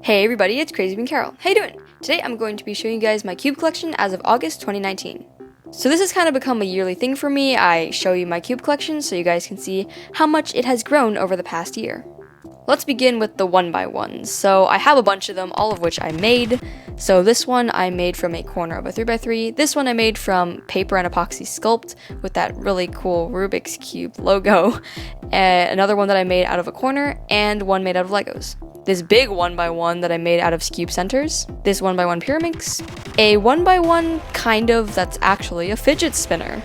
Hey everybody, it's Crazy Bean Carol. How you doing? Today I'm going to be showing you guys my cube collection as of August 2019. So this has kind of become a yearly thing for me. I show you my cube collection so you guys can see how much it has grown over the past year. Let's begin with the 1x1s. So I have a bunch of them, all of which I made. So this one I made from a corner of a 3x3. This one I made from paper and epoxy sculpt with that really cool Rubik's Cube logo. Another one that I made out of a corner, and one made out of Legos. This big 1x1 that I made out of cube centers. This 1x1 Pyraminx. A 1x1 kind of that's actually a fidget spinner.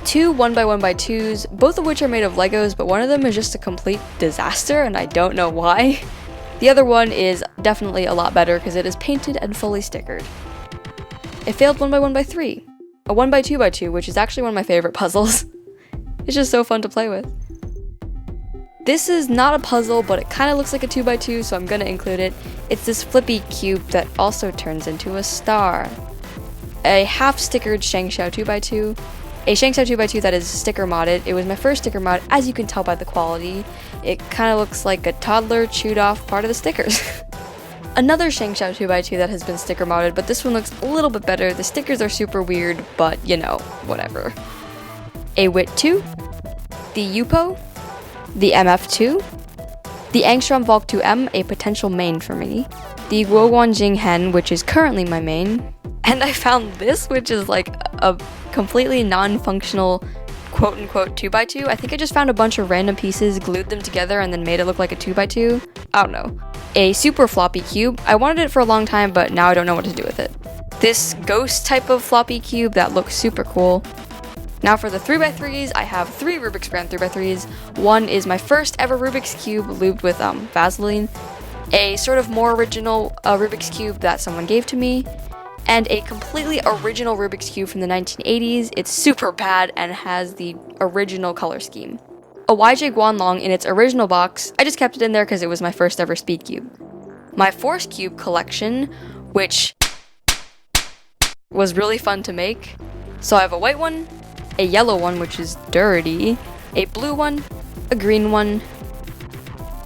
Two 1x1x2s, both of which are made of Legos, but one of them is just a complete disaster and I don't know why. The other one is definitely a lot better because it is painted and fully stickered. A failed 1x1x3. A 1x2x2, which is actually one of my favorite puzzles. It's just so fun to play with. This is not a puzzle, but it kind of looks like a 2x2, so I'm going to include it. It's this flippy cube that also turns into a star. A half-stickered Shangxiao 2x2. A Shangxiao 2x2 that is sticker modded. It was my first sticker mod, as you can tell by the quality. It kind of looks like a toddler chewed off part of the stickers. Another Shangxiao 2x2 that has been sticker modded, but this one looks a little bit better. The stickers are super weird, but you know, whatever. A Wit 2. The Yupo. The MF2. The Angstrom Volk 2M, a potential main for me. The Guoguan Jing Hen, which is currently my main. And I found this, which is like a completely non-functional quote-unquote 2x2. I think I just found a bunch of random pieces, glued them together, and then made it look like a 2x2. I don't know. A super floppy cube. I wanted it for a long time, but now I don't know what to do with it. This ghost type of floppy cube that looks super cool. Now for the 3x3s, I have 3 Rubik's brand 3x3s. One is my first ever Rubik's Cube lubed with Vaseline. A sort of more original Rubik's Cube that someone gave to me. And a completely original Rubik's Cube from the 1980s. It's super bad and has the original color scheme. A YJ Guanlong in its original box. I just kept it in there because it was my first ever speed cube. My Force Cube collection, which was really fun to make. So I have a white one, a yellow one, which is dirty, a blue one, a green one,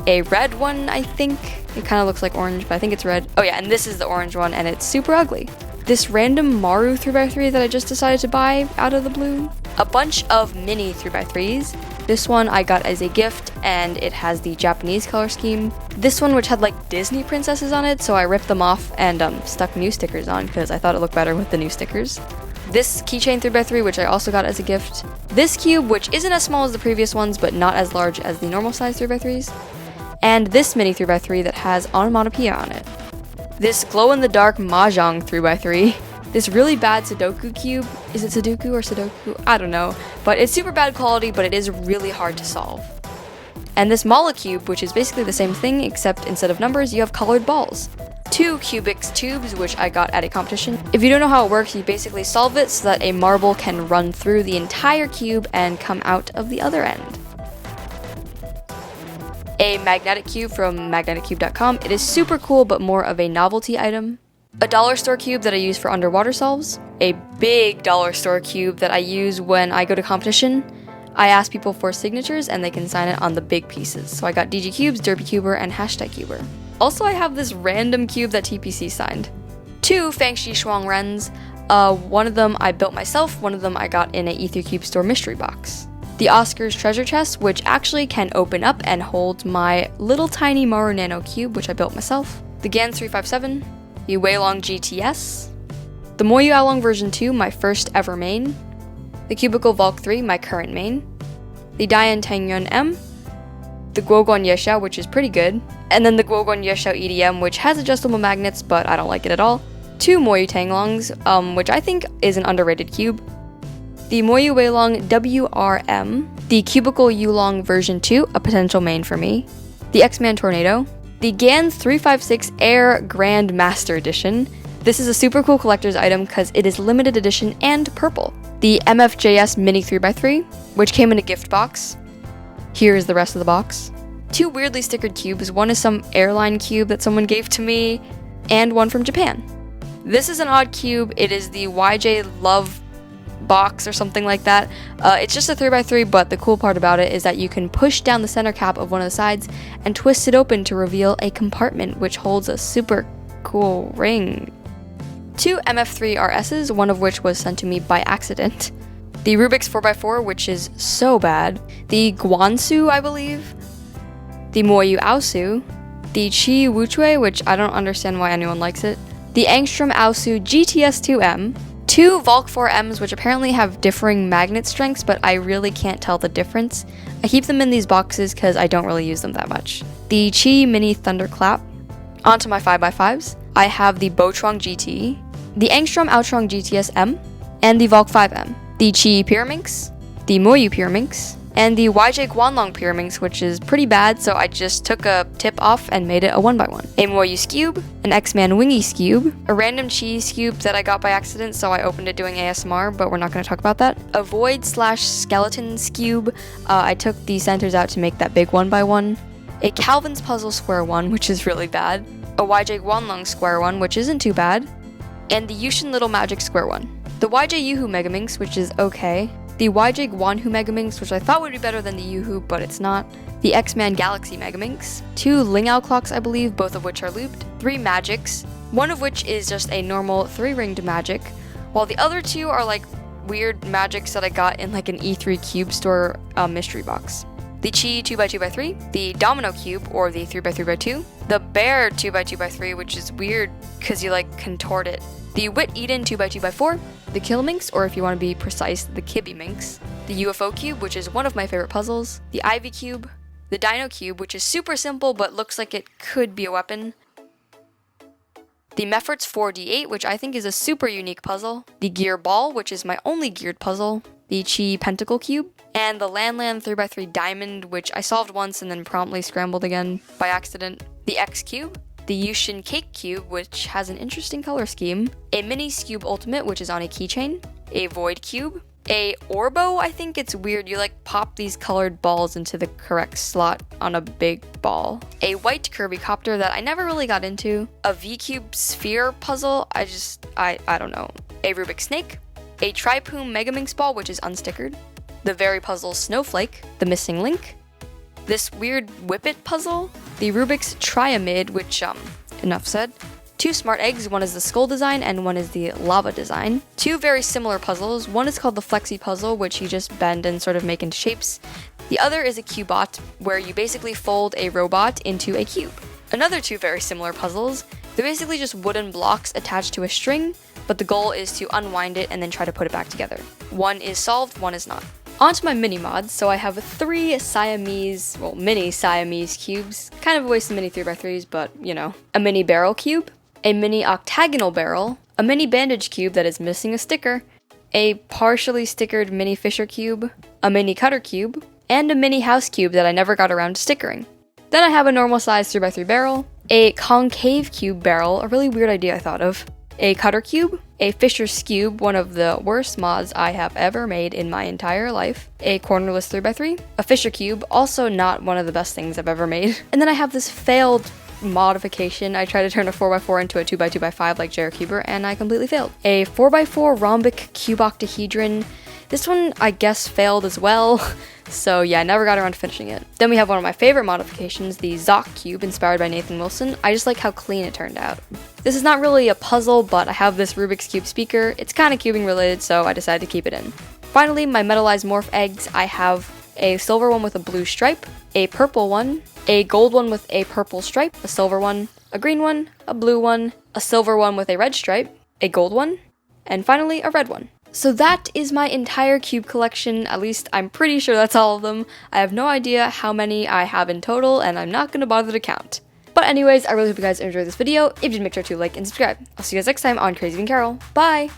a red one, I think. It kind of looks like orange, but I think it's red. Oh yeah, and this is the orange one, and it's super ugly. This random Maru 3x3 that I just decided to buy out of the blue. A bunch of mini 3x3s. This one I got as a gift, and it has the Japanese color scheme. This one, which had like Disney princesses on it, so I ripped them off and stuck new stickers on because I thought it looked better with the new stickers. This keychain 3x3, which I also got as a gift. This cube, which isn't as small as the previous ones, but not as large as the normal size 3x3s. And this mini 3x3 that has onomatopoeia on it. This glow-in-the-dark Mahjong 3x3. This really bad Sudoku cube. Is it Sudoku or Sudoku? I don't know. But it's super bad quality, but it is really hard to solve. And this Mala cube, which is basically the same thing, except instead of numbers, you have colored balls. 2 Cubix tubes, which I got at a competition. If you don't know how it works, you basically solve it so that a marble can run through the entire cube and come out of the other end. A magnetic cube from magneticcube.com. It is super cool, but more of a novelty item. A dollar store cube that I use for underwater solves. A big dollar store cube that I use when I go to competition. I ask people for signatures and they can sign it on the big pieces. So I got DG Cubes, Derby Cuber, and Hashtag Cuber. Also, I have this random cube that TPC signed. 2 Fangxi Shuang Rens. One of them I built myself, one of them I got in a E3 Cube Store mystery box. The Oscars treasure chest, which actually can open up and hold my little tiny Mohr Nano cube, which I built myself. The Gans 357. The Weilong GTS. The Moyu Along version 2, my first ever main. The Cubicle Volk 3, my current main. The Dian Tangyun M. The Guoguan Yexiao, which is pretty good. And then the Guoguan Yexiao EDM, which has adjustable magnets, but I don't like it at all. 2 Moyu Tanglongs, which I think is an underrated cube. The Moyu Weilong WRM. The Cubicle Yulong version 2, a potential main for me. The X-Man Tornado. The Gans 356 Air Grand Master Edition. This is a super cool collector's item because it is limited edition and purple. The MFJS Mini 3x3, which came in a gift box. Here is the rest of the box. 2 weirdly stickered cubes. One is some airline cube that someone gave to me, and one from Japan. This is an odd cube. It is the YJ Love box or something like that. It's just a 3x3, but the cool part about it is that you can push down the center cap of one of the sides and twist it open to reveal a compartment which holds a super cool ring. 2 MF3 RSs, one of which was sent to me by accident. The Rubik's 4x4, which is so bad. The Guansu, I believe. The Moyu Aosu. The Chi Wuchui, which I don't understand why anyone likes it. The Angstrom Aosu GTS2M. 2 Volk 4Ms, which apparently have differing magnet strengths, but I really can't tell the difference. I keep them in these boxes because I don't really use them that much. The Chi Mini Thunderclap. Onto my 5x5s. I have the Bochuang GT, the Angstrom Outrong GTS-M, and the Volk 5M. The Chi Pyraminx, the Moyu Pyraminx, and the YJ Guanlong Pyraminx, which is pretty bad, so I just took a tip off and made it a 1x1. A Moyu Scube, an X-Man Wingy Scube, a random Chi Scube that I got by accident, so I opened it doing ASMR, but we're not going to talk about that. A Void/Skeleton Scube, I took the centers out to make that big 1x1. A Calvin's Puzzle Square 1, which is really bad. A YJ Guanlong Square 1, which isn't too bad. And the Yushin Little Magic Square 1. The YJ Yuhu Megaminx, which is okay. The YJ Guanhu Megaminx, which I thought would be better than the Yuhu, but it's not. The X-Man Galaxy Megaminx. 2 Lingao clocks, I believe, both of which are looped. 3 Magics, one of which is just a normal 3-ringed magic, while the other 2 are like weird magics that I got in like an E3 Cube store mystery box. The Chi 2x2x3, the Domino Cube, or the 3x3x2, the Bear 2x2x3, which is weird because you like contort it, the Wit Eden 2x2x4, the Kilminx, or if you want to be precise, the Kibiminx, the UFO Cube, which is one of my favorite puzzles, the Ivy Cube, the Dino Cube, which is super simple but looks like it could be a weapon, the Mefferts 4D8, which I think is a super unique puzzle, the Gear Ball, which is my only geared puzzle, the Chi Pentacle Cube, and the Lan 3x3 Diamond, which I solved once and then promptly scrambled again by accident, the X Cube, the Yushin Cake Cube, which has an interesting color scheme, a Mini Scube Ultimate, which is on a keychain, a Void Cube, a Orbo, I think it's weird, you like pop these colored balls into the correct slot on a big ball, a White Kirby Copter that I never really got into, a V-Cube Sphere puzzle, I don't know, a Rubik's Snake, a Tripoom Megaminx Ball, which is unstickered, the Very Puzzle Snowflake, the Missing Link, this weird Whippet puzzle, the Rubik's Triamid, which, enough said, 2 Smart Eggs, one is the skull design and one is the lava design, 2 very similar puzzles, one is called the Flexi Puzzle, which you just bend and sort of make into shapes, the other is a Cubot, where you basically fold a robot into a cube. Another 2 very similar puzzles, they're basically just wooden blocks attached to a string, but the goal is to unwind it and then try to put it back together. One is solved, one is not. Onto my mini mods, so I have 3 mini Siamese cubes, kind of a waste of mini 3x3s, but you know. A mini barrel cube, a mini octagonal barrel, a mini bandage cube that is missing a sticker, a partially stickered mini Fisher cube, a mini cutter cube, and a mini house cube that I never got around to stickering. Then I have a normal size 3x3 barrel, a concave cube barrel, a really weird idea I thought of, a cutter cube, a Fisher Scube, one of the worst mods I have ever made in my entire life, a cornerless 3x3, a Fisher Cube, also not one of the best things I've ever made, and then I have this failed modification. I tried to turn a 4x4 into a 2x2x5 like J.R. Cuber, and I completely failed. A 4x4 rhombic cube octahedron. This one, I guess, failed as well. So yeah, I never got around to finishing it. Then we have one of my favorite modifications, the Zoc Cube, inspired by Nathan Wilson. I just like how clean it turned out. This is not really a puzzle, but I have this Rubik's Cube speaker. It's kind of cubing related, so I decided to keep it in. Finally, my metallized morph eggs. I have a silver one with a blue stripe, a purple one, a gold one with a purple stripe, a silver one, a green one, a blue one, a silver one with a red stripe, a gold one, and finally a red one. So that is my entire cube collection, at least I'm pretty sure that's all of them. I have no idea how many I have in total, and I'm not gonna bother to count. But anyways, I really hope you guys enjoyed this video. If you did, make sure to like and subscribe. I'll see you guys next time on Crazy Bean Carol. Bye!